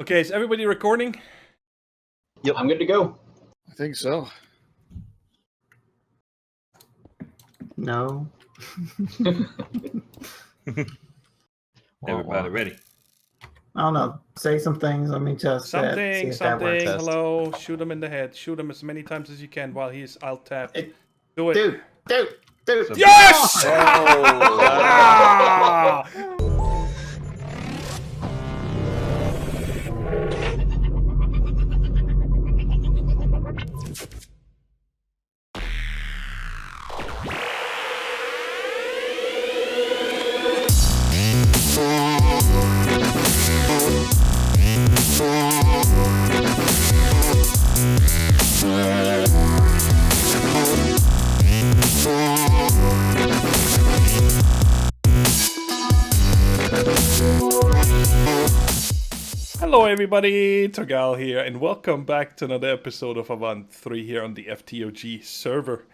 Okay, is everybody recording? Yep. I'm good to go. I think so. No. Everybody ready? I don't know. Say some things. Let me just see if that works. Hello, shoot him in the head. Shoot him as many times as you can while he's alt tapped. Hey, Do it. Dude. Yes! Hello everybody, Thorgal here, and welcome back to another episode of Avant 3 here on the FTOG server.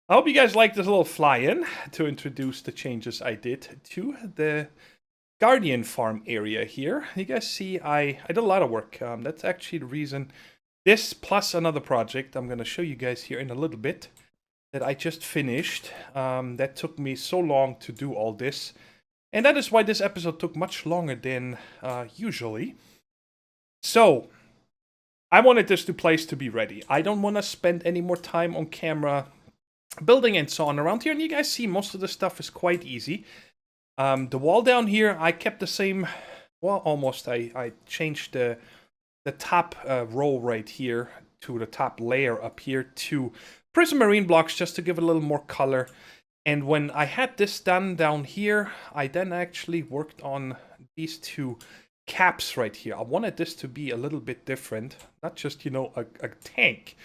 I hope you guys like this little fly-in to introduce the changes I did to the Guardian farm area here. You guys see I did a lot of work. That's actually the reason this plus another project I'm going to show you guys here in a little bit that I just finished. That took me so long to do all this. And that is why this episode took much longer than usually. So, I wanted this place to be ready. I don't want to spend any more time on camera building and so on around here. And you guys see most of the stuff is quite easy. The wall down here, I kept the same, well, almost. I changed the top row right here to the top layer up here to prismarine blocks just to give it a little more color. And when I had this done down here, I then actually worked on these two caps right here. I wanted this to be a little bit different, not just, you know, a tank.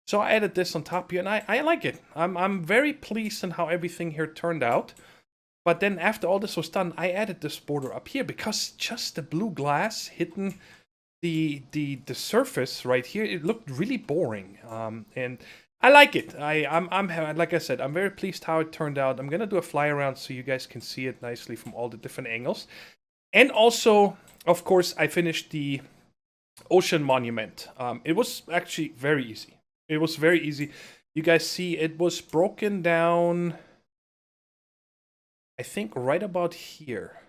So I added this on top here, and I like it. I'm very pleased in how everything here turned out. But then after all this was done, I added this border up here because just the blue glass hitting the surface right here, it looked really boring. And I like it. I'm like I said, I'm very pleased how it turned out. I'm gonna do a fly around so you guys can see it nicely from all the different angles. And also, of course, I finished the ocean monument. It was actually very easy. It was very easy. You guys see it was broken down, I think, right about here.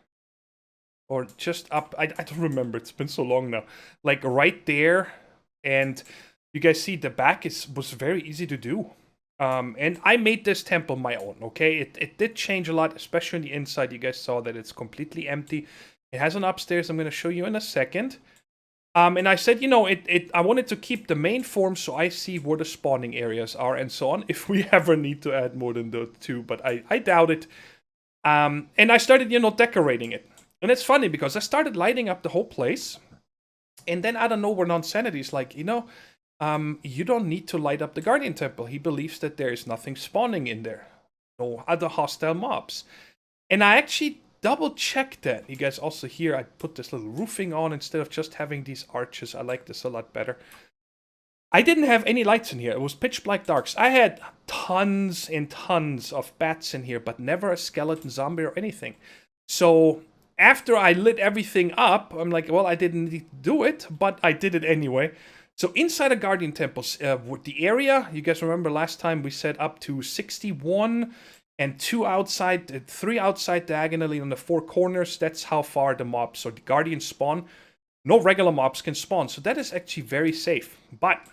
Or just up. I don't remember. It's been so long now. Like right there. And you guys see the back was very easy to do. And I made this temple my own, okay? It did change a lot, especially on the inside. You guys saw that it's completely empty. It has an upstairs I'm going to show you in a second. And I said, you know, I wanted to keep the main form so I see where the spawning areas are and so on, if we ever need to add more than the two, but I doubt it. And I started, you know, decorating it. And it's funny because I started lighting up the whole place. And then out of nowhere, Nonsanity's like, you know, you don't need to light up the Guardian Temple. He believes that there is nothing spawning in there. No other hostile mobs. And I actually double-checked that. You guys also hear I put this little roofing on instead of just having these arches. I like this a lot better. I didn't have any lights in here. It was pitch black darks. I had tons and tons of bats in here, but never a skeleton, zombie, or anything. So after I lit everything up, I'm like, well, I didn't need to do it, but I did it anyway. So inside the Guardian Temples, the area, you guys remember last time we set up to 61 and 3 outside diagonally on the 4 corners. That's how far the mobs or the Guardians spawn. No regular mobs can spawn, so that is actually very safe. But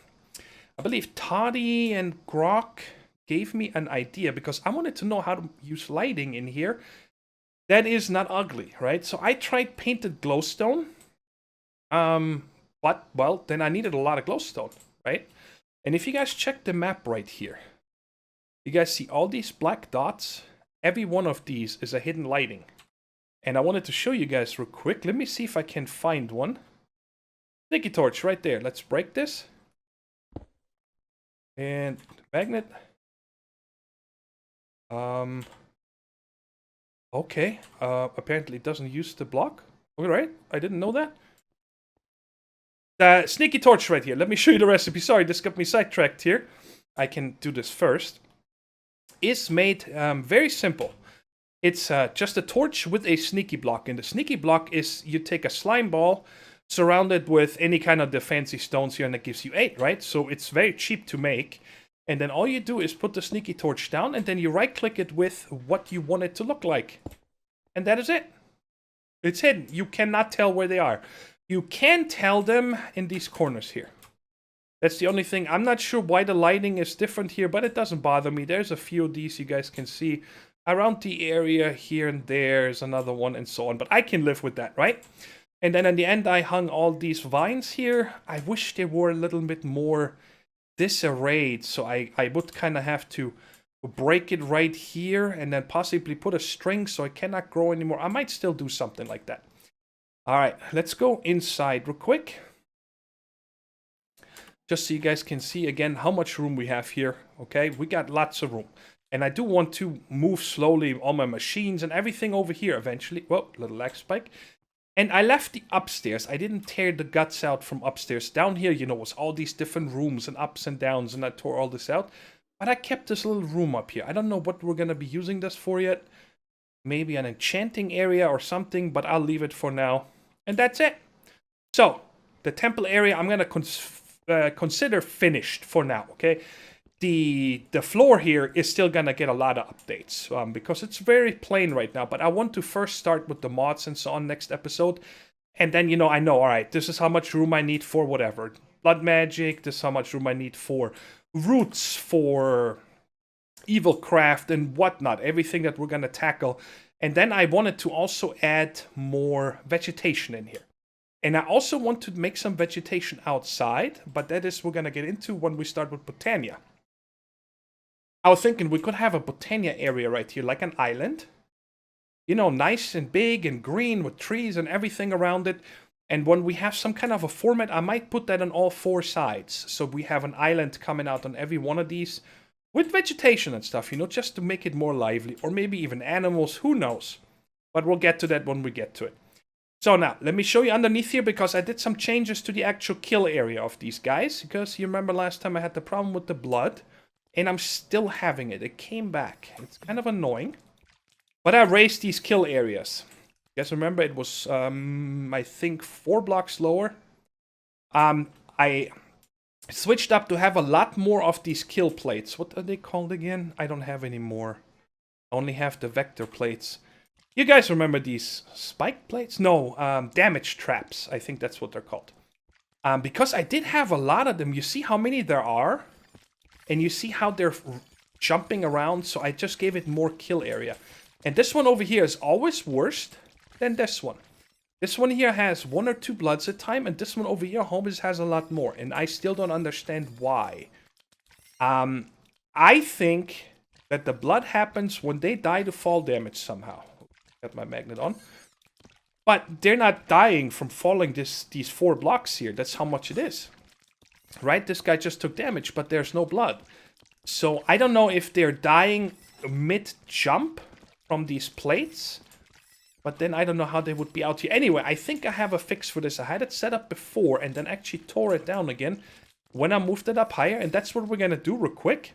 I believe Toddy and Grok gave me an idea because I wanted to know how to use lighting in here. That is not ugly, right? So I tried painted glowstone. But, well, then I needed a lot of glowstone, right? And if you guys check the map right here, you guys see all these black dots? Every one of these is a hidden lighting. And I wanted to show you guys real quick. Let me see if I can find one. Sticky torch right there. Let's break this. And magnet. Okay. Apparently it doesn't use the block. Alright, I didn't know that. The sneaky torch right here. Let me show you the recipe. Sorry, this got me sidetracked here. I can do this first. Is made very simple. It's just a torch with a sneaky block. And the sneaky block is you take a slime ball, surrounded with any kind of the fancy stones here, and that gives you 8, right? So it's very cheap to make. And then all you do is put the sneaky torch down, and then you right-click it with what you want it to look like. And that is it. It's hidden. You cannot tell where they are. You can tell them in these corners here. That's the only thing. I'm not sure why the lighting is different here, but it doesn't bother me. There's a few of these you guys can see around the area here and there's another one and so on. But I can live with that, right? And then in the end, I hung all these vines here. I wish they were a little bit more disarrayed. So I would kind of have to break it right here and then possibly put a string so it cannot grow anymore. I might still do something like that. All right, let's go inside real quick. Just so you guys can see again how much room we have here. Okay, we got lots of room. And I do want to move slowly all my machines and everything over here eventually. Whoa, little lag spike. And I left the upstairs. I didn't tear the guts out from upstairs. Down here, you know, was all these different rooms and ups and downs, and I tore all this out. But I kept this little room up here. I don't know what we're going to be using this for yet. Maybe an enchanting area or something, but I'll leave it for now. And that's it. So, the temple area I'm going to consider finished for now, okay? The floor here is still going to get a lot of updates because it's very plain right now. But I want to first start with the mods and so on next episode. And then, you know, I know, all right, this is how much room I need for whatever. Blood magic, this is how much room I need for roots, for evil craft and whatnot. Everything that we're going to tackle. And then I wanted to also add more vegetation in here. And I also want to make some vegetation outside. But that is we're going to get into when we start with Botania. I was thinking we could have a Botania area right here, like an island. You know, nice and big and green with trees and everything around it. And when we have some kind of a format, I might put that on all 4 sides. So we have an island coming out on every one of these with vegetation and stuff, you know, just to make it more lively. Or maybe even animals, who knows. But we'll get to that when we get to it. So now, let me show you underneath here, because I did some changes to the actual kill area of these guys. Because you remember last time I had the problem with the blood. And I'm still having it. It came back. It's kind of annoying. But I raised these kill areas. You guys remember it was, I think, 4 blocks lower. I switched up to have a lot more of these kill plates. What are they called again? I don't have any more. I only have the vector plates. You guys remember these spike plates? No, damage traps. I think that's what they're called. Because I did have a lot of them. You see how many there are? And you see how they're jumping around, so I just gave it more kill area. And this one over here is always worse than this one. This one here has 1 or 2 bloods at a time, and this one over here always has a lot more. And I still don't understand why. I think that the blood happens when they die to fall damage somehow. Got my magnet on. But they're not dying from falling these 4 blocks here. That's how much it is. Right, this guy just took damage, but there's no blood. So I don't know if they're dying mid-jump from these plates. But then I don't know how they would be out here. Anyway, I think I have a fix for this. I had it set up before and then actually tore it down again when I moved it up higher. And that's what we're going to do real quick.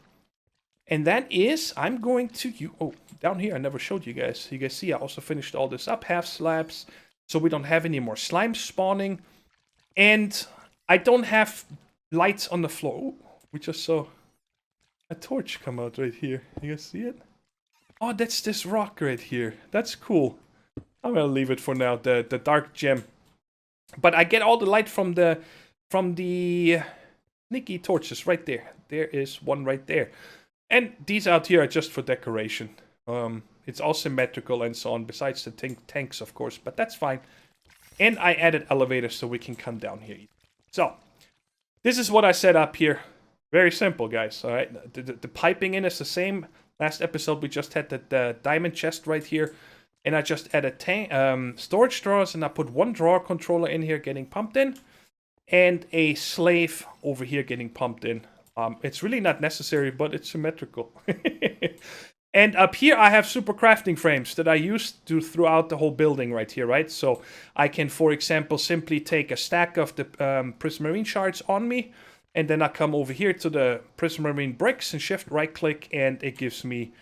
And that is, I'm going to... Oh, down here I never showed you guys. You guys see I also finished all this up. Half slabs. So we don't have any more slime spawning. And I don't have... lights on the floor. Ooh, we just saw a torch come out right here. You guys see it? Oh, that's this rock right here. That's cool. I'm gonna leave it for now, the dark gem. But I get all the light from the sneaky torches right there. There is one right there. And these out here are just for decoration. It's all symmetrical and so on, besides the tanks, of course. But that's fine. And I added elevators so we can come down here. So... this is what I set up here. Very simple, guys. All right. The piping in is the same. Last episode, we just had the diamond chest right here. And I just added storage drawers. And I put 1 drawer controller in here getting pumped in. And a slave over here getting pumped in. It's really not necessary, but it's symmetrical. And up here, I have super crafting frames that I use throughout the whole building right here, right? So I can, for example, simply take a stack of the prismarine shards on me, and then I come over here to the prismarine bricks and shift right-click, and it gives me,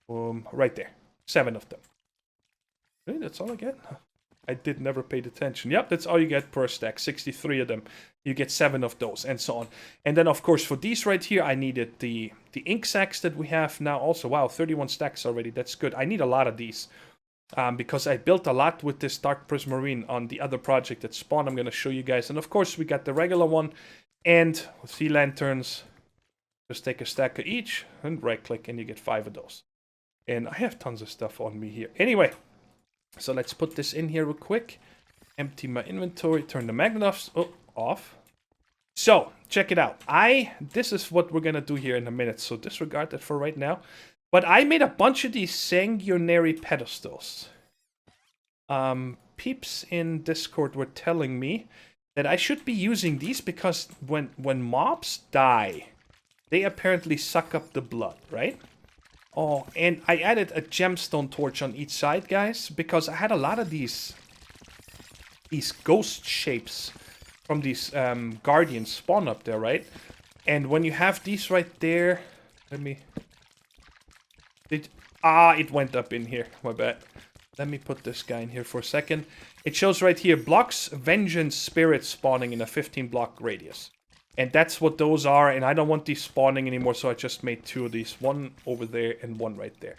right there, 7 of them. Okay, that's all I get. I did never paid attention. Yep, that's all you get per stack. 63 of them. You get 7 of those, and so on. And then, of course, for these right here, I needed the ink sacks that we have now also. Wow, 31 stacks already. That's good. I need a lot of these. Because I built a lot with this Dark Prismarine on the other project that spawned. I'm going to show you guys. And, of course, we got the regular one. And sea lanterns. Just take a stack of each and right-click, and you get 5 of those. And I have tons of stuff on me here. Anyway, so let's put this in here real quick. Empty my inventory. Turn the magnet off. So, check it out. This is what we're going to do here in a minute. So, disregard that for right now. But I made a bunch of these sanguinary pedestals. Peeps in Discord were telling me that I should be using these because when mobs die, they apparently suck up the blood, right? Oh, and I added a gemstone torch on each side, guys, because I had a lot of these ghost shapes from these guardians spawn up there, right? And when you have these right there, it went up in here, my bad. Let me put this guy in here for a second. It shows right here, blocks vengeance spirits spawning in a 15 block radius. And that's what those are, and I don't want these spawning anymore, so I just made 2 of these. One over there and one right there.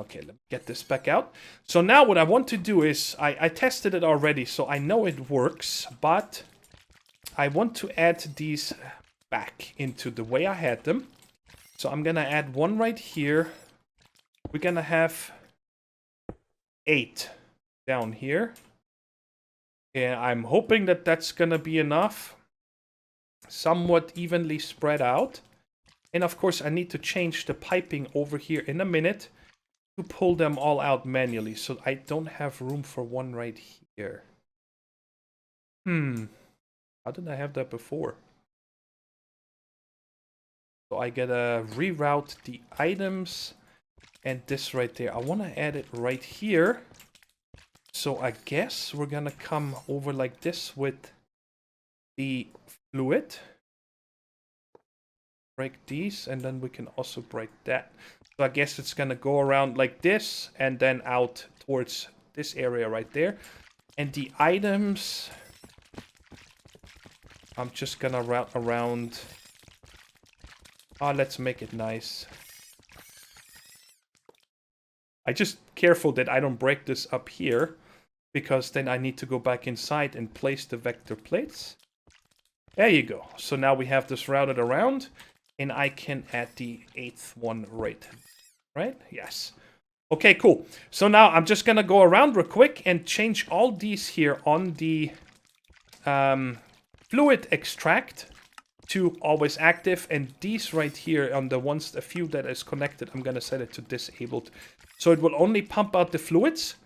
Okay, let me get this back out. So now what I want to do is, I tested it already, so I know it works, but I want to add these back into the way I had them. So I'm gonna add one right here. We're gonna have 8 down here. And I'm hoping that that's gonna be enough. Somewhat evenly spread out. And of course I need to change the piping over here in a minute to pull them all out manually. So I don't have room for one right here. How did I have that before? So I gotta reroute the items and this right there. I want to add it right here. So I guess we're gonna come over like this with the fluid. Break these, and then we can also break that. So I guess it's gonna go around like this and then out towards this area right there. And the items, I'm just gonna route around. Let's make it nice. I just careful that I don't break this up here, because then I need to go back inside and place the vector plates. There you go. So now we have this routed around, and I can add the 8th one right? Yes. Okay, cool. So now I'm just gonna go around real quick and change all these here on the fluid extract to always active, and these right here on the ones, a few that is connected, I'm gonna set it to disabled. So it will only pump out the fluids.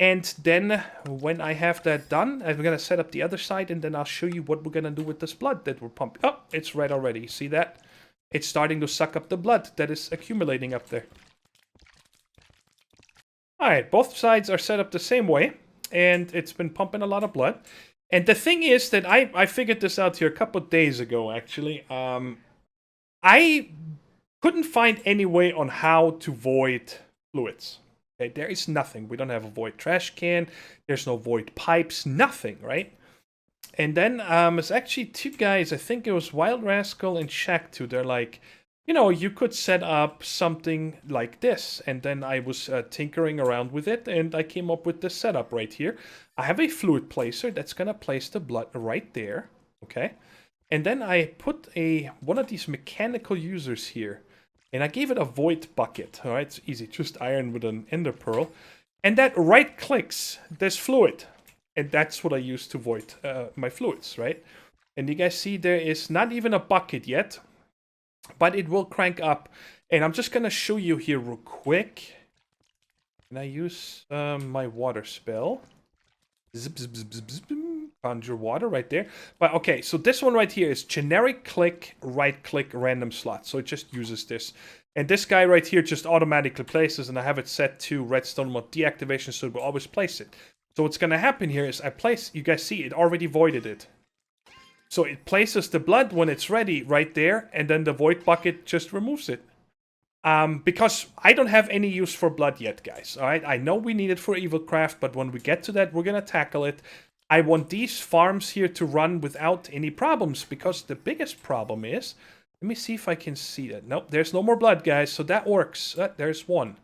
And then when I have that done, I'm going to set up the other side, and then I'll show you what we're going to do with this blood that we're pumping. Oh, it's red already. See that? It's starting to suck up the blood that is accumulating up there. Alright, both sides are set up the same way, and it's been pumping a lot of blood. And the thing is that I figured this out here a couple of days ago, actually. I couldn't find any way on how to void fluids. Okay, there is nothing. We don't have a void trash can. There's no void pipes. Nothing, right? And then it's actually 2 guys. I think it was Wild Rascal and Shack2. They're like, you know, you could set up something like this. And then I was tinkering around with it, and I came up with this setup right here. I have a fluid placer that's going to place the blood right there. Okay. And then I put one of these mechanical users here. And I gave it a void bucket. Alright, it's easy. Just iron with an ender pearl. And that right clicks this fluid. And that's what I use to void my fluids, right? And you guys see there is not even a bucket yet. But it will crank up. And I'm just going to show you here real quick. Can I use my water spell? Zip, zip, zip, zip, zip. Conjure water right there. But okay, so this one right here is generic click, right click, random slot. So it just uses this. And this guy right here just automatically places, and I have it set to redstone mode deactivation, so it will always place it. So what's going to happen here is I place, you guys see, it already voided it. So it places the blood when it's ready right there, and then the void bucket just removes it. Because I don't have any use for blood yet, guys. All right, I know we need it for Evilcraft, but when we get to that, we're gonna tackle it. I want these farms here to run without any problems, because the biggest problem is... Let me see if I can see that. Nope, there's no more blood, guys, so that works. There's one.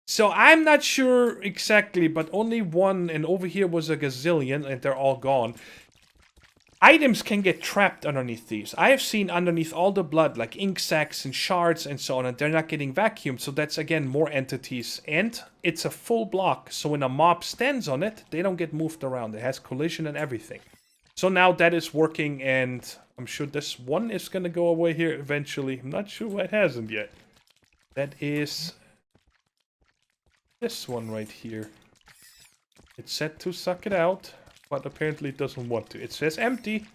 So I'm not sure exactly, but only one, and over here was a gazillion, and they're all gone. Items can get trapped underneath these. I have seen underneath all the blood, like ink sacs and shards and so on, and they're not getting vacuumed, so that's, again, more entities. And it's a full block, so when a mob stands on it, they don't get moved around. It has collision and everything. So now that is working, and I'm sure this one is going to go away here eventually. I'm not sure why it hasn't yet. That is this one right here. It's set to suck it out, but apparently it doesn't want to. It says empty,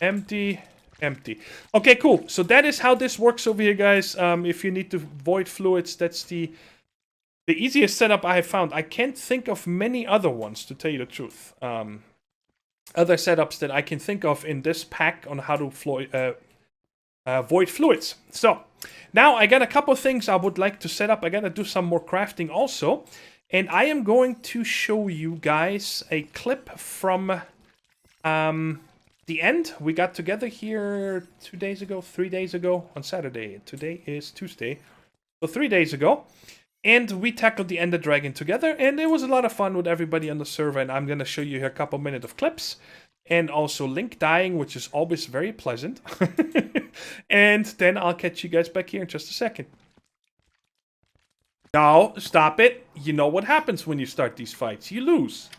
empty, empty. Okay, cool. So that is how this works over here, guys. If you need to void fluids, that's the easiest setup I have found. I can't think of many other ones, to tell you the truth. Other setups that I can think of in this pack on how to void fluids. So, now I got a couple things I would like to set up. I gotta do some more crafting also. And I am going to show you guys a clip from the end. We got together here 2 days ago, 3 days ago, on Saturday. Today is Tuesday. So 3 days ago. And we tackled the Enderdragon together, and it was a lot of fun with everybody on the server, and I'm going to show you here a couple minutes of clips, and also Link dying, which is always very pleasant. And then I'll catch you guys back here in just a second. Now, stop it. You know what happens when you start these fights. You lose.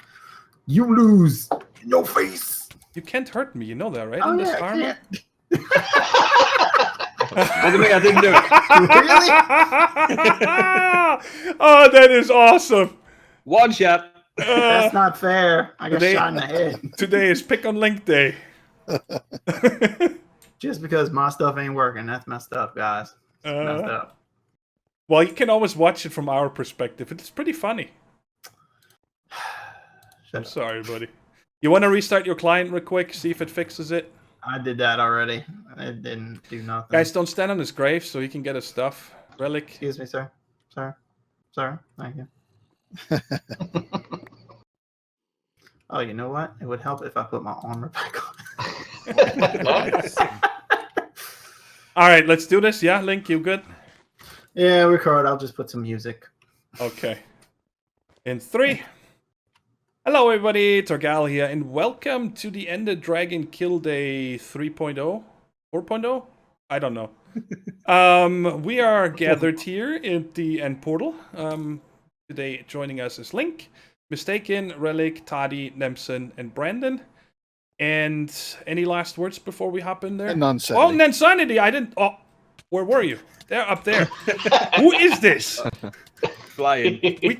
You lose. No face. You can't hurt me, you know that, right? Oh, In this yeah, armor? I didn't do it. Really? Oh, that is awesome. One shot. That's not fair. I got shot in the head. Today is Pick on Link Day. Just because my stuff ain't working. That's messed up, guys. Messed up. Well, you can always watch it from our perspective. It's pretty funny. I'm sorry, buddy. You want to restart your client real quick? See if it fixes it? I did that already. It didn't do nothing. Guys, don't stand on his grave so he can get his stuff. Relic. Excuse me, sir. Sir. Sir. Thank you. Oh, you know what? It would help if I put my armor back on. All right, let's do this. Yeah, Link, you good? Yeah, record. I'll just put some music. Okay. In 3. Hello, everybody. Thorgal here, and welcome to the Enderdragon Kill Day 3.0? 4.0? I don't know. We are gathered here at the end portal. Today, joining us is Link, Mistaken, Relic, Toddy, Nemson, and Brandon. And any last words before we hop in there? And Nonsanity. Oh, Nonsanity! I didn't... Oh, where were you? There, up there. Who is this? Flying. We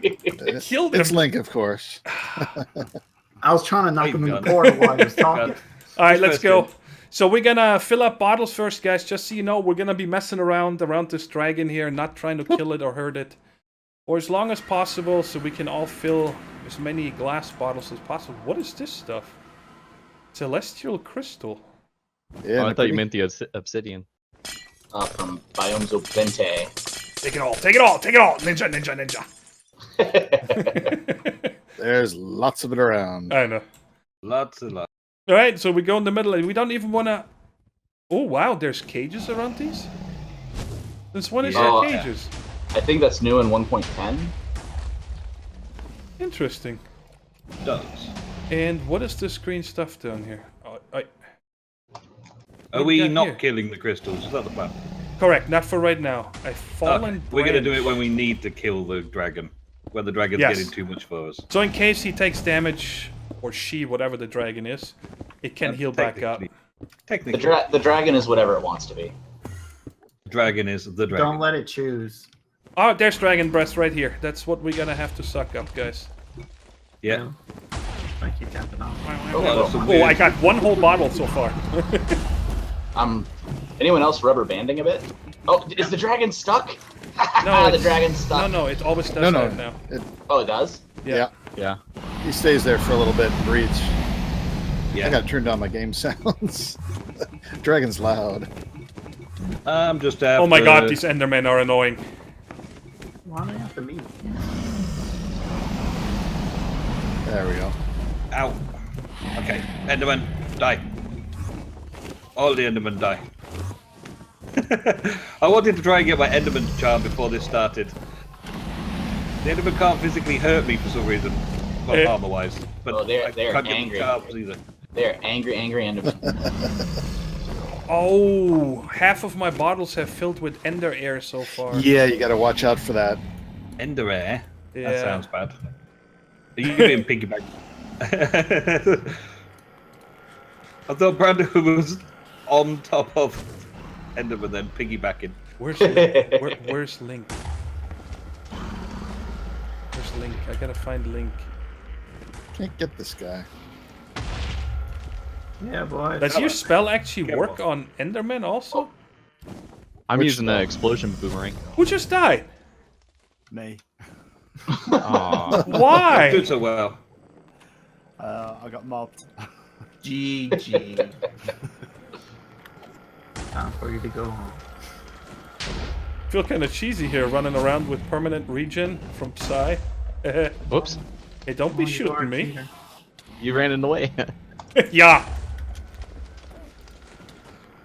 killed him. It's Link, of course. I was trying to knock him in the portal while he was talking. All right, let's go. So we're gonna fill up bottles first, guys. Just so you know, we're gonna be messing around this dragon here, not trying to kill it or hurt it, for as long as possible, so we can all fill as many glass bottles as possible. What is this stuff? Celestial crystal. Yeah, Oh, I thought you meant the obsidian. From Biomes of Bente. Take it all! Take it all! Take it all! Ninja! Ninja! Ninja! There's lots of it around. I know. Lots and lots. All right, so we go in the middle, and we don't even want to... Oh, wow, there's cages around these? Since when is there Oh, cages? I think that's new in 1.10. Interesting. Does. And what is this green stuff down here? Oh, Are we got not here? killing the crystals? Is that the plan? Correct, not for right now. I've fallen. Okay. We're going to do it branch. when we need to kill the dragon. When the dragon's Yes. getting too much for us. So in case he takes damage, or she, whatever the dragon is, it can heal back up. Technically, The dragon is whatever it wants to be. dragon is the dragon. Don't let it choose. Oh, there's dragon breath right here. That's what we're gonna have to suck up, guys. Yeah. Thank you, Captain. that's some Oh, weird- I got one whole bottle so far. Anyone else rubber banding a bit? Oh, is the dragon stuck? No, the it's- dragon's stuck. No, it always does No, that now. Oh, it does? Yeah. Yeah. He stays there for a little bit and breathes. Yeah. I gotta turn down my game sounds. Dragon's loud. I'm just after... Oh my god, these Endermen are annoying. Why do they have to be? There we go. Ow. Okay, Enderman, die. All the Endermen die. I wanted to try and get my Enderman charm before this started. The Enderman can't physically hurt me for some reason. Well, armor-wise. But Oh, they're I can't get angry. the charms either. They're angry Endermen. Oh, half of my bottles have filled with Ender air so far. Yeah, you gotta watch out for that. Ender air? Yeah. That sounds bad. Are you being piggyback? I thought Brandon was on top of Enderman then piggybacking. Where's Link? Where's Link? Where's Link? I gotta find Link. Can't get this guy. Yeah, boy. Does your spell actually Careful. work on Endermen also? I'm Which using the spell? explosion boomerang. Who just died? Me. Aw. Why? Doing so well. I got mobbed. GG. Time for you to go home. Feel kind of cheesy here, running around with permanent regen from Psy. Hey, Whoops. don't be Oh, you are shooting me. cheater. You ran in the way. Yeah.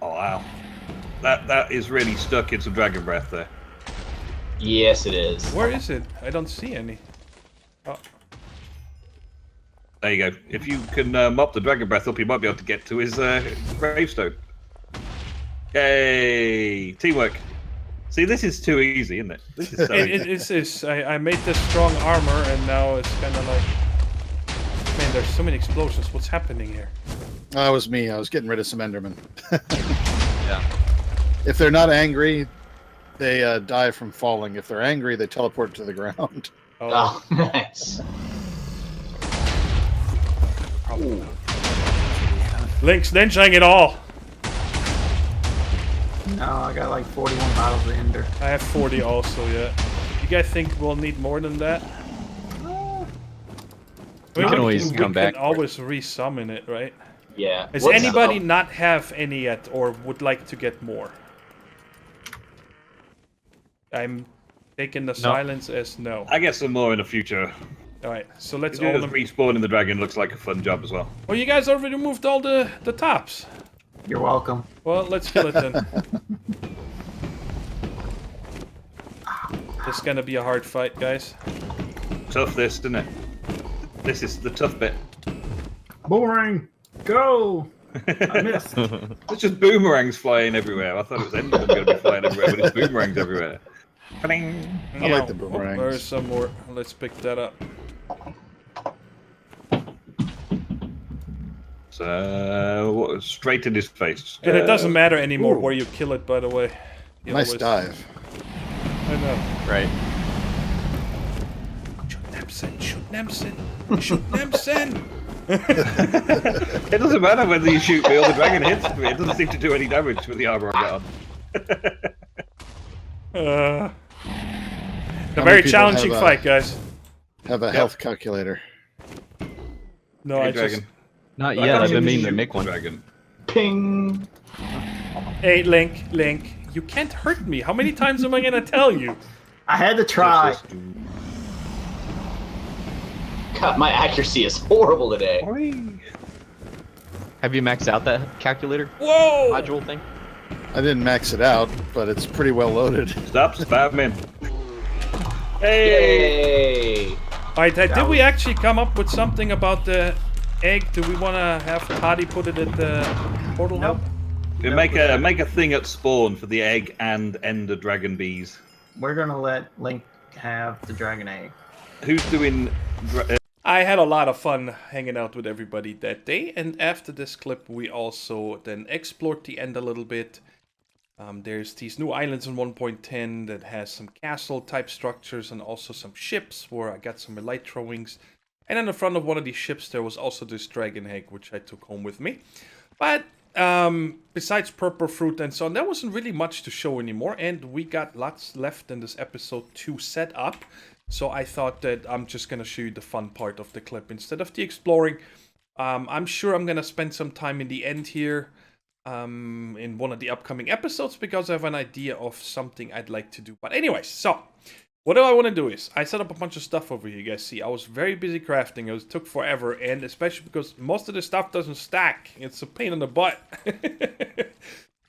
Oh wow. That is really stuck in some dragon breath there. Yes, it is. Where is it? I don't see any. Oh, There you go. If you can mop the dragon breath up, you might be able to get to his gravestone. Yay! Teamwork. See, this is too easy, isn't it? This is so easy. I made this strong armor, and now it's kind of like, man, there's so many explosions. What's happening here? That was me. I was getting rid of some Endermen. Yeah. If they're not angry, they die from falling. If they're angry, they teleport to the ground. Oh, nice. Link's ninjaing it all. No, I got like 41 bottles of Ender. I have 40 also, yeah. You guys think we'll need more than that? We can always come back. We can always resummon it, right? Yeah. Does What's- anybody not have any yet, or would like to get more? I'm taking the silence as no. I get some more in the future. Alright, so let's Doing all the respawning the dragon looks like a fun job as well. Oh, you guys already removed all the tops. You're welcome. Well, let's kill it then. This is gonna be a hard fight, guys. Tough this, isn't it? This is the tough bit. Boomerang! Go! I missed. It's just boomerangs flying everywhere. I thought it was Enderman going to be flying everywhere, but it's boomerangs everywhere. Ka-ding. I like the Oh, boomerangs. there's some more. Let's pick that up. So, straight in his face. And it doesn't matter anymore ooh. where you kill it, by the way. You Nice always- dive. I know. Right. Shoot Nemsen, shoot Nemsen, shoot Nemsen! It doesn't matter whether you shoot me or the dragon hits me. It doesn't seem to do any damage with the armor I got on. A How very many people challenging have, fight, guys. Have a health calculator. No, Hey, I just... dragon. Not I yet. thought I've you been could meaning to shoot make the one. Dragon. Ping. Hey, Link, you can't hurt me. How many times am I gonna tell you? I had to try. God, my accuracy is horrible today. Have you maxed out that calculator Whoa! module thing? I didn't max it out, but it's pretty well loaded. Stop spamming. Hey! Yay! Alright, did we actually come up with something about the egg? Do we want to have Toddy put it at the portal hub? We make a thing at spawn for the egg and ender dragon bees. We're gonna let Link have the dragon egg. Who's doing? I had a lot of fun hanging out with everybody that day, and after this clip we also then explored the end a little bit. There's these new islands in 1.10 that has some castle type structures and also some ships where I got some elytra wings. And in the front of one of these ships there was also this dragon egg which I took home with me. But besides purple fruit and so on, there wasn't really much to show anymore, and we got lots left in this episode to set up. So I thought that I'm just going to show you the fun part of the clip instead of the exploring. I'm sure I'm going to spend some time in the end here in one of the upcoming episodes because I have an idea of something I'd like to do. But anyways, so what I want to do is I set up a bunch of stuff over here. You guys see, I was very busy crafting. It took forever, and especially because most of the stuff doesn't stack. It's a pain in the butt.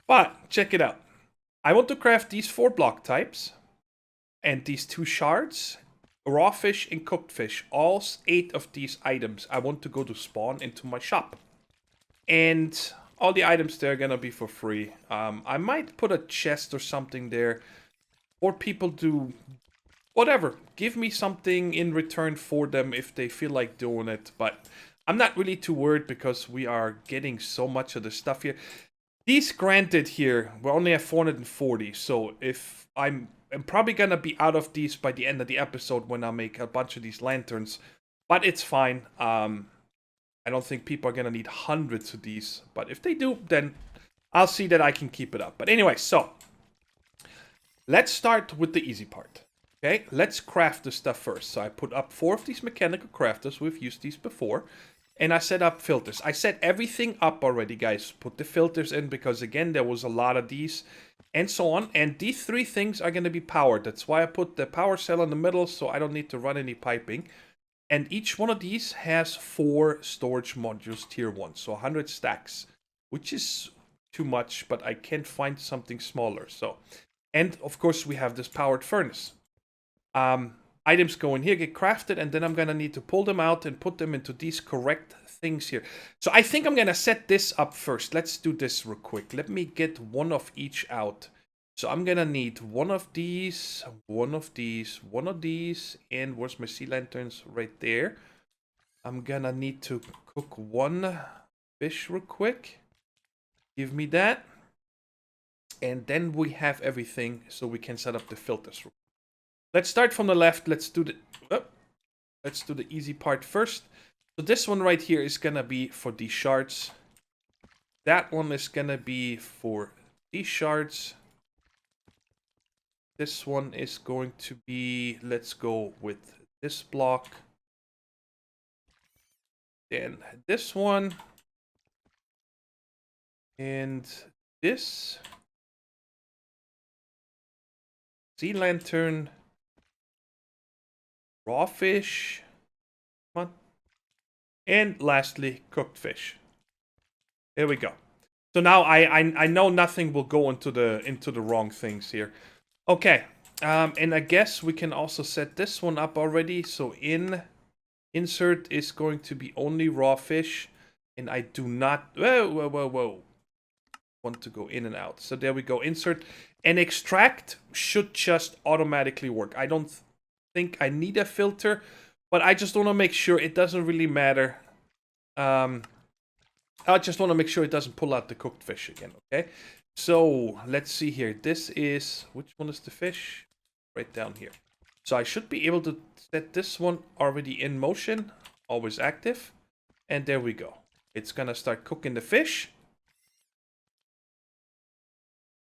But check it out. I want to craft these 4 block types and these 2 shards, raw fish and cooked fish. All 8 of these items I want to go to spawn into my shop. And all the items there are gonna be for free. I might put a chest or something there, or people do whatever. Give me something in return for them if they feel like doing it. But I'm not really too worried because we are getting so much of the stuff here. These granted here, we're only at 440. So if I'm probably gonna be out of these by the end of the episode when I make a bunch of these lanterns. But it's fine. I don't think people are gonna need hundreds of these. But if they do, then I'll see that I can keep it up. But anyway, so let's start with the easy part. Okay, let's craft the stuff first. So I put up 4 of these mechanical crafters. We've used these before. And I set up filters. I set everything up already, guys. Put the filters in because, again, there was a lot of these and so on. And these 3 things are going to be powered. That's why I put the power cell in the middle so I don't need to run any piping. And each one of these has 4 storage modules tier 1. So 100 stacks, which is too much, but I can't find something smaller. So, and, of course, we have this powered furnace. Items go in here, get crafted, and then I'm gonna need to pull them out and put them into these correct things here. So I think I'm gonna set this up first. Let's do this real quick. Let me get one of each out. So I'm gonna need one of these, one of these, one of these, and where's my sea lanterns? Right there. I'm gonna need to cook 1 fish real quick. Give me that. And then we have everything so we can set up the filters. Let's start from the left. Let's do the easy part first. So this one right here is gonna be for these shards. That one is gonna be for these shards. This one is going to be, let's go with this block. Then this one. And this. Sea lantern. Raw fish. Come on. And lastly, cooked fish. There we go. So now I know nothing will go into the wrong things here. Okay. And I guess we can also set this one up already. So insert is going to be only raw fish. And I do not whoa. Want to go in and out. So there we go. Insert and extract should just automatically work. I don't think I need a filter, but I just want to make sure it doesn't really matter. I just want to make sure it doesn't pull out the cooked fish again, okay? So, let's see here. This is, which one is the fish? Right down here. So I should be able to set this one already in motion, always active. And there we go. It's gonna start cooking the fish.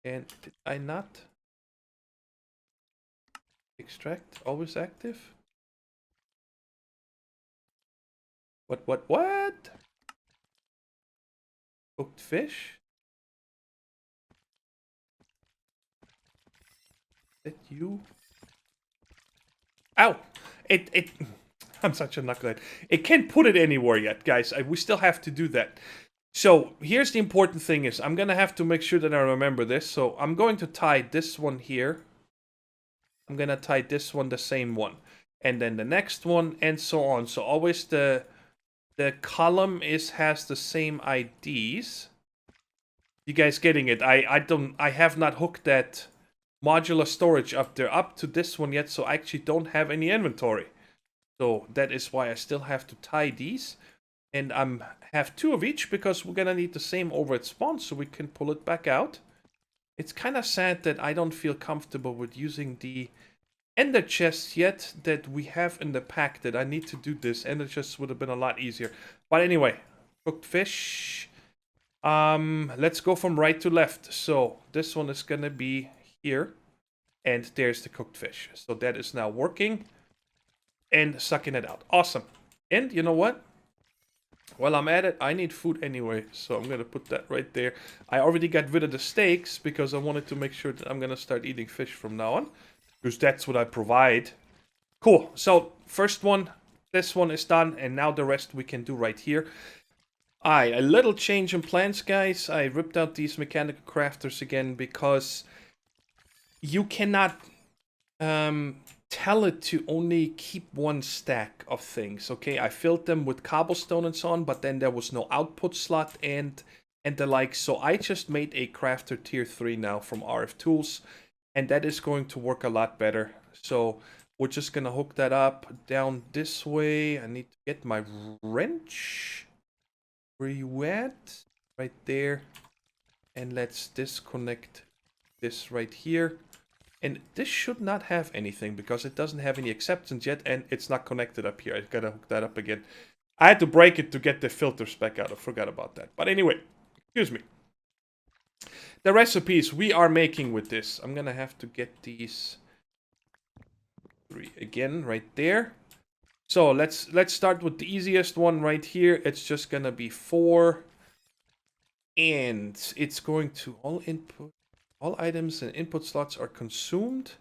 And did I not? Extract, always active. What? Cooked fish? Is that you? Ow! I'm such a knucklehead. It can't put it anywhere yet, guys. We still have to do that. So, here's the important thing is, I'm gonna have to make sure that I remember this. So, I'm going to tie this one here. I'm gonna tie this one the same one, and then the next one, and so on. So always the column has the same IDs. You guys getting it? I have not hooked that modular storage up there up to this one yet, so I actually don't have any inventory. So that is why I still have to tie these, and have 2 of each because we're gonna need the same over at spawn, so we can pull it back out. It's kind of sad that I don't feel comfortable with using the ender chests yet that we have in the pack, that I need to do this. Ender chests would have been a lot easier. But anyway, cooked fish. Let's go from right to left. So this one is going to be here. And there's the cooked fish. So that is now working. And sucking it out. Awesome. And you know what? While I'm at it, I need food anyway, so I'm gonna put that right there. I already got rid of the steaks because I wanted to make sure that I'm gonna start eating fish from now on, because that's what I provide. Cool, so first one, this one is done, and now the rest we can do right here. A little change in plans, guys. I ripped out these mechanical crafters again because you cannot tell it to only keep one stack of things. Okay, I filled them with cobblestone and so on, but then there was no output slot and the like, so I just made a crafter tier 3 now from RF Tools, and that is going to work a lot better. So we're just gonna hook that up down this way. I need to get my wrench. Where you at? Right there. And let's disconnect this right here. And this should not have anything because it doesn't have any acceptance yet, and it's not connected up here. I gotta hook that up again. I had to break it to get the filters back out. I forgot about that. But anyway, excuse me. The recipes we are making with this. I'm gonna have to get these 3 again right there. So let's start with the easiest one right here. It's just gonna be 4, and it's going to all items and input slots are consumed.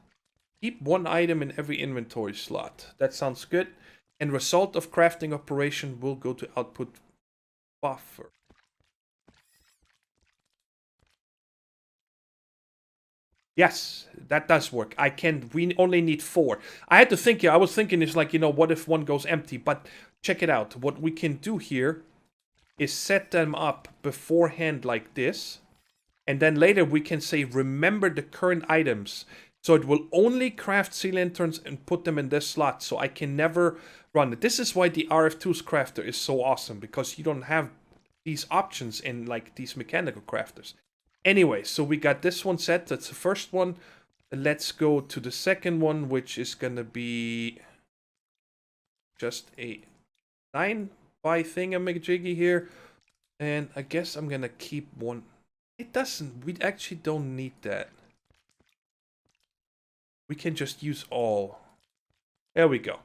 Keep 1 item in every inventory slot. That sounds good. And result of crafting operation will go to output buffer. Yes, that does work. We only need 4. I had to think here. I was thinking it's like, what if one goes empty? But check it out. What we can do here is set them up beforehand like this. And then later we can say, remember the current items. So it will only craft sea lanterns and put them in this slot. So I can never run it. This is why the RF2's crafter is so awesome. Because you don't have these options in like these mechanical crafters. Anyway, so we got this one set. That's the first one. Let's go to the second one, which is going to be just a 9 by thingamajiggy here. And I guess I'm going to keep 1... It doesn't. We actually don't need that. We can just use all. There we go.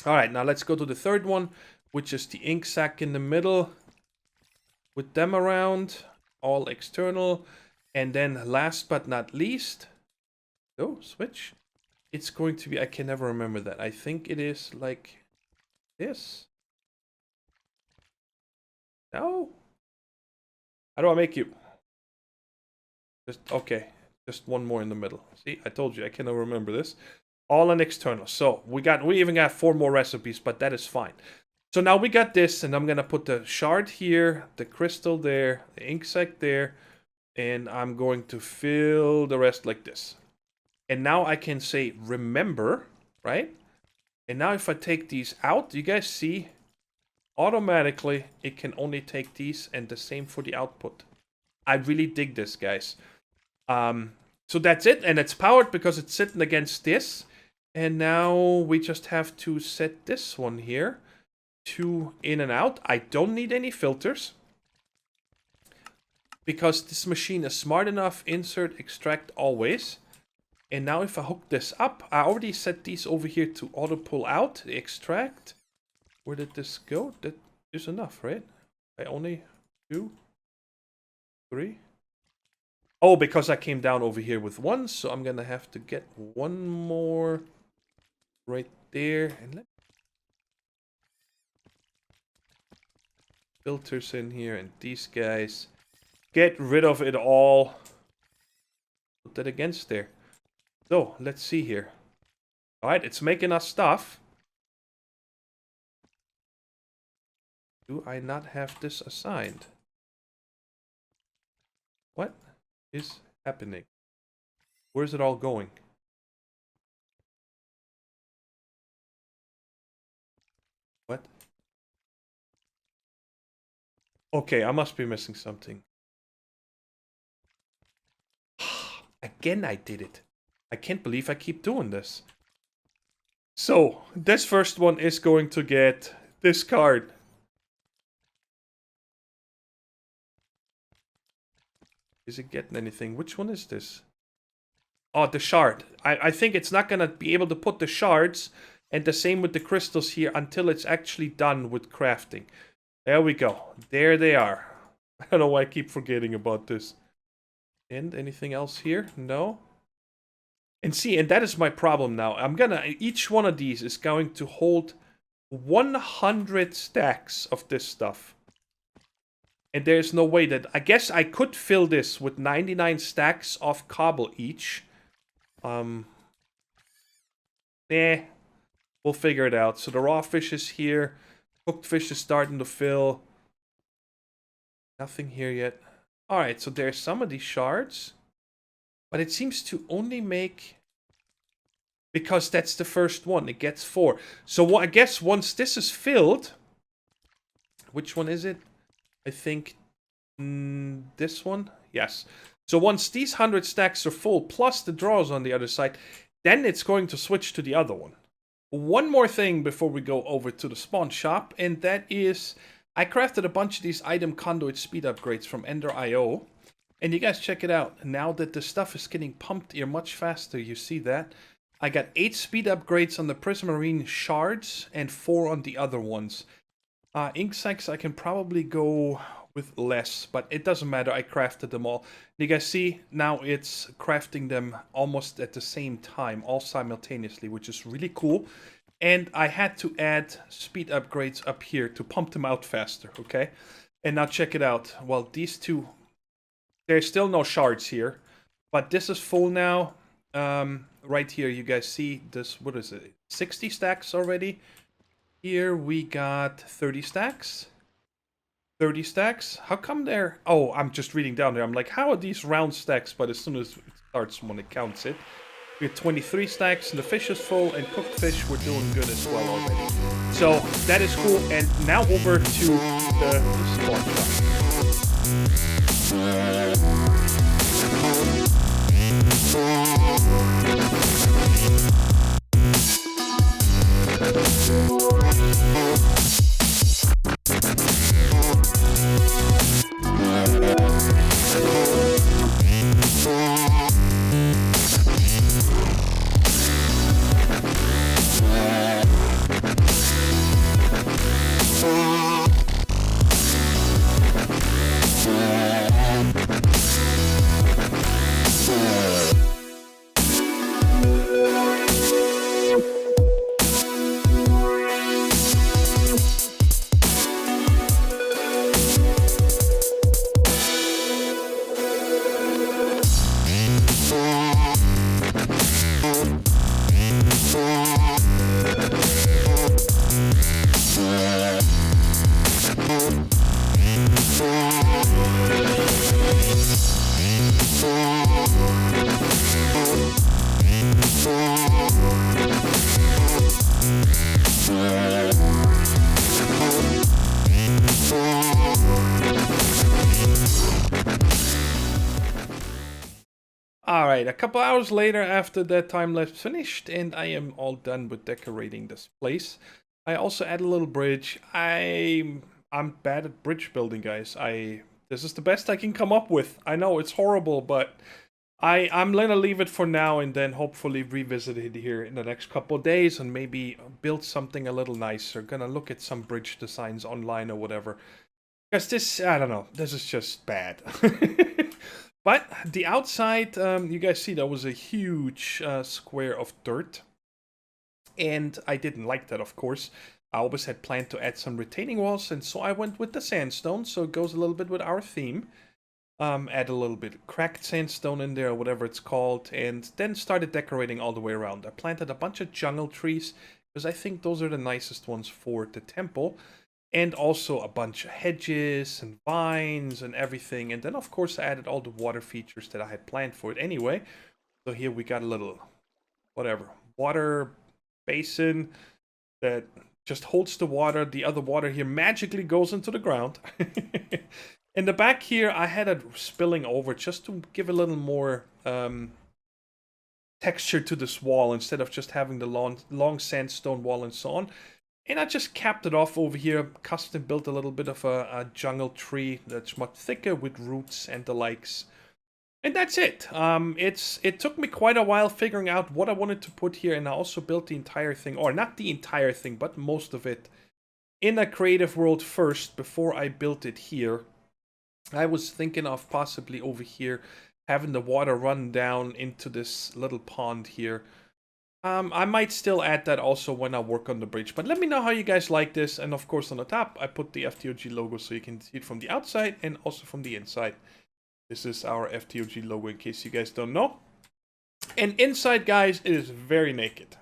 Alright, now let's go to the third one, which is the ink sac in the middle. With them around. All external. And then last but not least. Oh, switch. It's going to be... I can never remember that. I think it is like this. No? How do I make you... Okay, just 1 more in the middle. See, I told you, I cannot remember this. All an external. So, we even got 4 more recipes, but that is fine. So now we got this, and I'm going to put the shard here, the crystal there, the ink sac there, and I'm going to fill the rest like this. And now I can say, remember, right? And now if I take these out, you guys see, automatically, it can only take these, and the same for the output. I really dig this, guys. So that's it, and it's powered because it's sitting against this. And now we just have to set this one here to in and out. I don't need any filters because this machine is smart enough. Insert, extract always. And now if I hook this up, I already set these over here to auto pull out, extract. Where did this go? That is enough, right? I only 2, 3. Oh, because I came down over here with 1, so I'm gonna have to get 1 more right there. And filters in here, and these guys. Get rid of it all. Put that against there. So, let's see here. Alright, it's making us stuff. Do I not have this assigned? What is happening? Where's it all going? What? Okay, I must be missing something. Again, I did it. I can't believe I keep doing this. So, this first one is going to get this card. Is it getting anything? Which one is this? Oh, the shard. I think it's not going to be able to put the shards, and the same with the crystals here, until it's actually done with crafting. There we go. There they are. I don't know why I keep forgetting about this. And anything else here? No? And see, and that is my problem now. Each one of these is going to hold 100 stacks of this stuff. And there's no way that... I guess I could fill this with 99 stacks of cobble each. We'll figure it out. So the raw fish is here. Cooked fish is starting to fill. Nothing here yet. Alright, so there's some of these shards. But it seems to only make... Because that's the first one. It gets 4. So I guess once this is filled... Which one is it? I think this one? Yes. So once these 100 stacks are full, plus the draws on the other side, then it's going to switch to the other one. One more thing before we go over to the spawn shop, and that is... I crafted a bunch of these item conduit speed upgrades from Ender.io. And you guys check it out. Now that the stuff is getting pumped here much faster, you see that. I got 8 speed upgrades on the Prismarine shards and 4 on the other ones. Ink sacs I can probably go with less, but it doesn't matter. I crafted them all. You guys see, now it's crafting them almost at the same time, all simultaneously, which is really cool. And I had to add speed upgrades up here to pump them out faster, okay? And now check it out. Well, these two, there's still no shards here, but this is full now. Right here, you guys see this, what is it, 60 stacks already? Here we got 30 stacks. 30 stacks. How come they're... Oh, I'm just reading down there. I'm like, how are these round stacks? But as soon as it starts, when it counts it. We have 23 stacks, and the fish is full, and cooked fish, we're doing good as well already. So, that is cool. And now over to the spawn Alright, a couple hours later after that time lapse finished, and I am all done with decorating this place. I also add a little bridge. I'm bad at bridge building, guys. This is the best I can come up with. I know it's horrible, but I'm gonna leave it for now and then hopefully revisit it here in the next couple of days and maybe build something a little nicer. Gonna look at some bridge designs online or whatever. Because this, I don't know, this is just bad. But the outside, you guys see, that was a huge square of dirt. And I didn't like that, of course. I always had planned to add some retaining walls, and so I went with the sandstone, so it goes a little bit with our theme. Add a little bit of cracked sandstone in there, or whatever it's called, and then started decorating all the way around. I planted a bunch of jungle trees, because I think those are the nicest ones for the temple. And also a bunch of hedges and vines and everything. And then, of course, I added all the water features that I had planned for it anyway. So here we got a little, whatever, water basin that just holds the water. The other water here magically goes into the ground. In the back here, I had it spilling over just to give a little more texture to this wall instead of just having the long sandstone wall and so on. And I just capped it off over here, custom built a little bit of a jungle tree that's much thicker with roots and the likes. And that's it. It took me quite a while figuring out what I wanted to put here, and I also built the entire thing, or not the entire thing, but most of it in a creative world first before I built it here. I was thinking of possibly over here having the water run down into this little pond here. I might still add that also when I work on the bridge. But let me know how you guys like this. And of course on the top, I put the FTOG logo so you can see it from the outside and also from the inside. This is our FTOG logo in case you guys don't know. And inside, guys, it is very naked.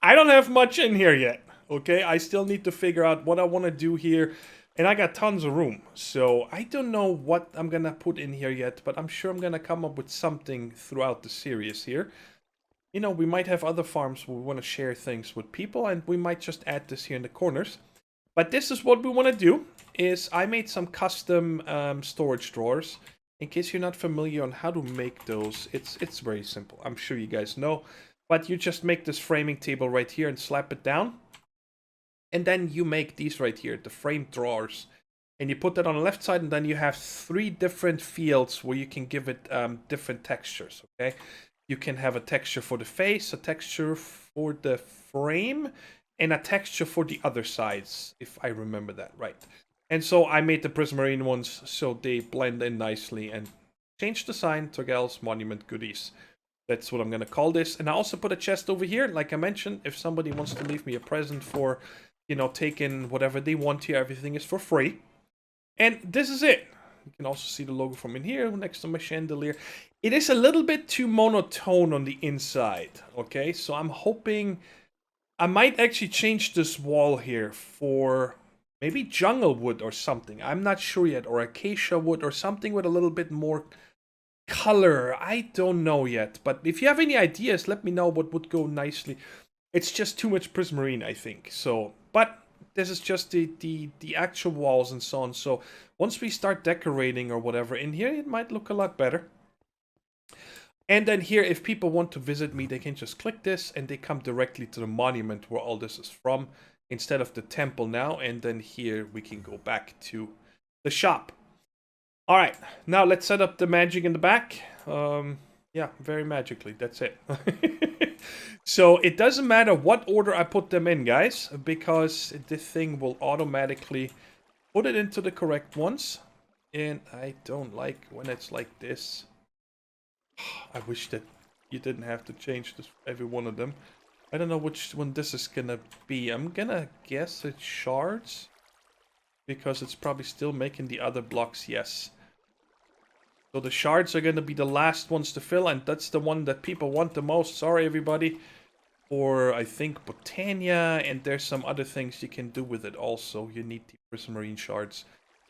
I don't have much in here yet, okay? I still need to figure out what I want to do here. And I got tons of room. So I don't know what I'm going to put in here yet. But I'm sure I'm going to come up with something throughout the series here. You know, we might have other farms where we want to share things with people, and we might just add this here in the corners. But this is what we want to do, is I made some custom storage drawers. In case you're not familiar on how to make those, it's very simple. I'm sure you guys know. But you just make this framing table right here and slap it down. And then you make these right here, the frame drawers. And you put that on the left side, and then you have 3 different fields where you can give it different textures, okay? You can have a texture for the face, a texture for the frame, and a texture for the other sides, if I remember that right. And so I made the prismarine ones so they blend in nicely and change the sign, Thorgal's Monument Goodies. That's what I'm going to call this. And I also put a chest over here, like I mentioned, if somebody wants to leave me a present for, you know, taking whatever they want here, everything is for free. And this is it. You can also see the logo from in here next to my chandelier. It is a little bit too monotone on the inside, okay? So I'm hoping I might actually change this wall here for maybe jungle wood or something. I'm not sure yet. Or acacia wood or something with a little bit more color. I don't know yet. But if you have any ideas, let me know what would go nicely. It's just too much prismarine, I think. So, but this is just the actual walls and so on. So once we start decorating or whatever in here, it might look a lot better. And then here, if people want to visit me, they can just click this and they come directly to the monument where all this is from instead of the temple now. And then here we can go back to the shop. All right, now let's set up the magic in the back. Yeah, very magically, that's it. So it doesn't matter what order I put them in, guys, because this thing will automatically put it into the correct ones. And I don't like when it's like this. I wish that you didn't have to change this for every one of them. I don't know which one this is gonna be. I'm gonna guess it's shards. Because it's probably still making the other blocks, yes. So the shards are gonna be the last ones to fill, and that's the one that people want the most. Sorry, everybody. Or I think Botania, and there's some other things you can do with it also. You need the prismarine shards.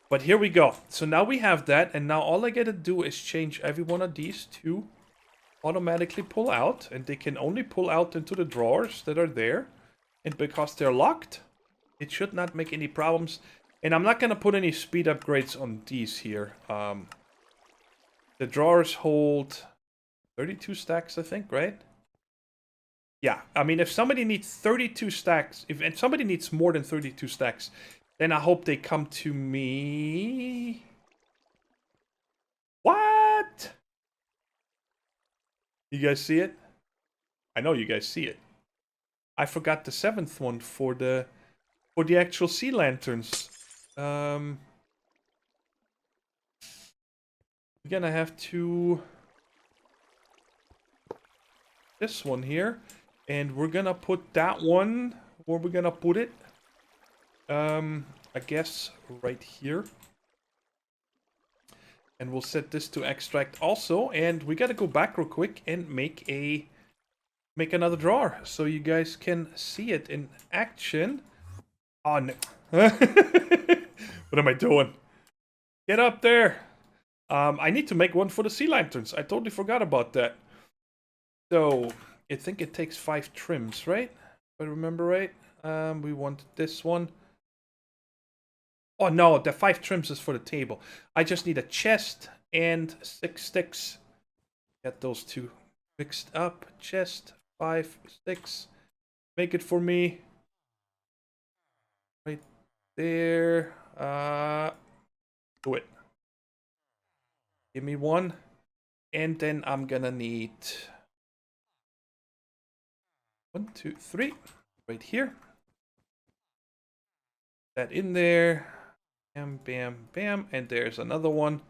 But here we go. So now we have that, and now all I gotta do is change every one of these to automatically pull out, and they can only pull out into the drawers that are there. And because they're locked, it should not make any problems. And I'm not gonna put any speed upgrades on these here. The drawers hold 32 stacks, I think, right? Yeah, I mean, if somebody needs 32 stacks, if somebody needs more than 32 stacks, then I hope they come to me. What? You guys see it? I know you guys see it. I forgot the 7th one for the actual sea lanterns. We're gonna have to this one here, and we're gonna put that one where we're gonna put it. I guess right here. And we'll set this to extract also, and we gotta go back real quick and make another drawer so you guys can see it in action. Oh no. What am I doing? Get up there. I need to make one for the sea lanterns. I totally forgot about that. So I think it takes 5 trims, right? If I remember right. We want this one. Oh no, the 5 trims is for the table. I just need a chest and 6 sticks. Get those 2 mixed up. Chest, 5 sticks. Make it for me. Right there. Do it. Give me 1. And then I'm gonna need 1, 2, 3. Right here. that in there. Bam, bam, bam. And there's another one.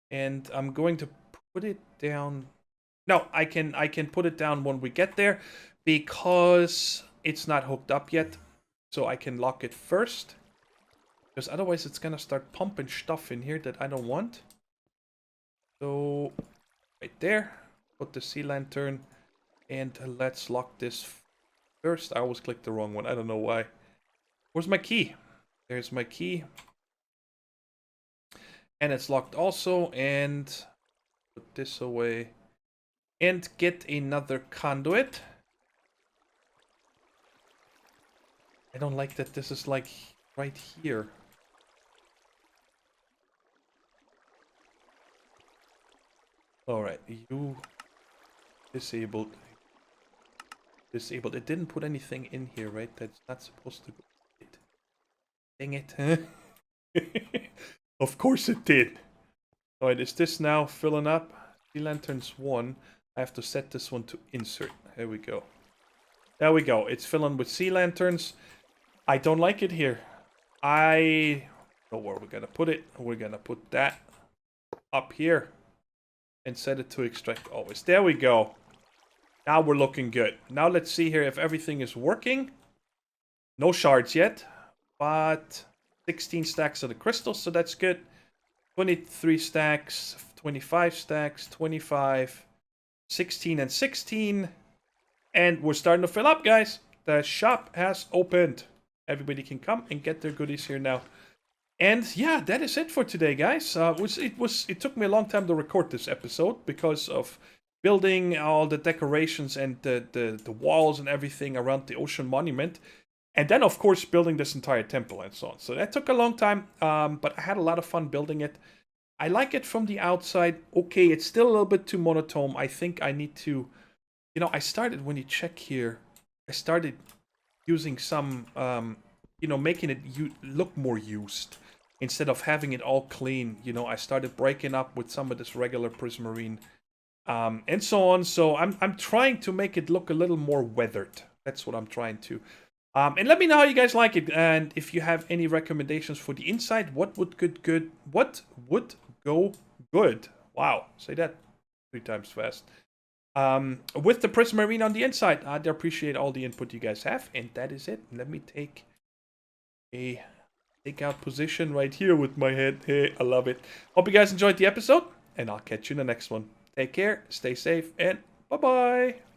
And I'm going to put it down. No, I can put it down when we get there because it's not hooked up yet. So I can lock it first. Because otherwise it's going to start pumping stuff in here that I don't want. So, right there. Put the sea lantern. And let's lock this first. I always clicked the wrong one. I don't know why. Where's my key? There's my key. And it's locked also. And put this away. And get another conduit. I don't like that this is like right here. Alright, you disabled. Disabled. It didn't put anything in here, right? That's not supposed to go. Dang it. Of course it did. Alright, is this now filling up? Sea lanterns 1. I have to set this one to insert. There we go. There we go. It's filling with sea lanterns. I don't like it here. I know where we're gonna put it. We're gonna put that up here and set it to extract always. There we go. Now we're looking good. Now let's see here if everything is working. No shards yet, but 16 stacks of the crystals, so that's good. 23 stacks, 25 stacks, 25, 16 and 16. And we're starting to fill up, guys. The shop has opened. Everybody can come and get their goodies here now. And yeah, that is it for today, guys. It took me a long time to record this episode because of building all the decorations and the walls and everything around the ocean monument. And then, of course, building this entire temple and so on. So that took a long time, but I had a lot of fun building it. I like it from the outside. Okay, it's still a little bit too monotone. I think I need to... You know, I started, when you check here, I started using some, you know, making it look more used. Instead of having it all clean, you know, I started breaking up with some of this regular prismarine. And so on. So I'm trying to make it look a little more weathered. That's what I'm trying to. And let me know how you guys like it. And if you have any recommendations for the inside, what would go good? Wow, say that 3 times fast. With the prismarine on the inside, I'd appreciate all the input you guys have. And that is it. Let me take a takeout position right here with my head. Hey, I love it. Hope you guys enjoyed the episode. And I'll catch you in the next one. Take care, stay safe, and bye-bye.